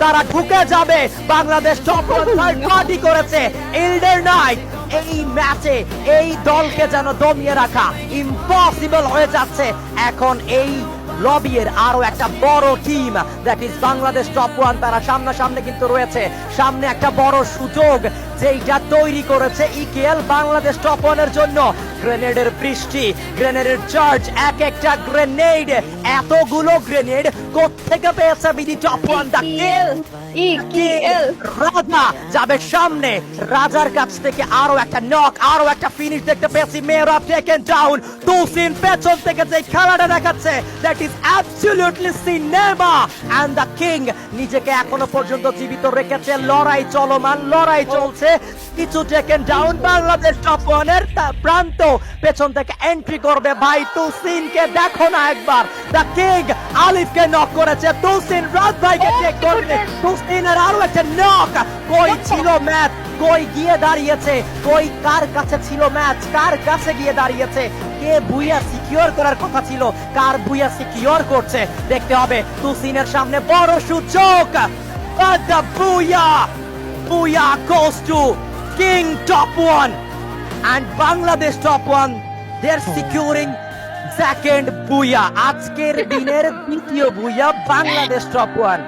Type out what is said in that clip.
তারা ঢুকে যাবে। বাংলাদেশ টপ থার্ড পার্টি করেছে ইলডের নাইট। এই ম্যাচে এই দলকে যেন দমিয়ে রাখা ইম্পসিবল হয়ে যাচ্ছে। এখন এই লবির আরো একটা বড় team, that is Bangladesh top one, তারা সামনাসামনি কিন্তু রয়েছে। সামনে একটা বড় সুযোগ যেটা তৈরি করেছে ইকেএল বাংলাদেশ টপ ওয়ানের জন্য। গ্রেনেডের বৃষ্টি, গ্রেনেডের চার্জ, এক একটা গ্রেনেড, এতগুলো গ্রেনেড কোত্থেকে পেয়েছে বিডি টপ ওয়ান? রাজা যাবে সামনে, রাজার কাছ থেকে আরো একটা নক, আরো একটা ফিনিশ দেখতে পেয়েছি। মেহরাব টেকেন ডাউন, তুসিন পেছন থেকে যে খেলাটা দেখাচ্ছে, that is absolutely cinema. And the king নিজেকে এখনো পর্যন্ত জীবিত রেখেছে। লড়াই চলমান, লড়াই চলছে। কিছু টেকেন ডাউন, বাংলাদেশ টপ ওয়ানের প্রান্ত পেছন থেকে এন্ট্রি করবে। ভাই তুসিনকে দেখো না একবার, দ্য কিং আলিফকে নক করেছে, তুসিন রাজ ভাইকে টেক করবে। তুসিনের আরো একটা নক। কই ছিল ম্যাচ? কই গিয়ে দাঁড়িয়েছে? কই কার কাছে ছিল ম্যাচ? কার কাছে গিয়ে দাঁড়িয়েছে? কে বুইয়া সিকিউর করার কথা ছিল, কার বুইয়া সিকিউর করছে দেখতে হবে। তুসিনের সামনে বড় সুযোগ, but the booyah goes to King Top One and Bangladesh Top One. They're securing second booyah, আজকের দিনের দ্বিতীয় বুইয়া বাংলাদেশ টপ ওয়ান।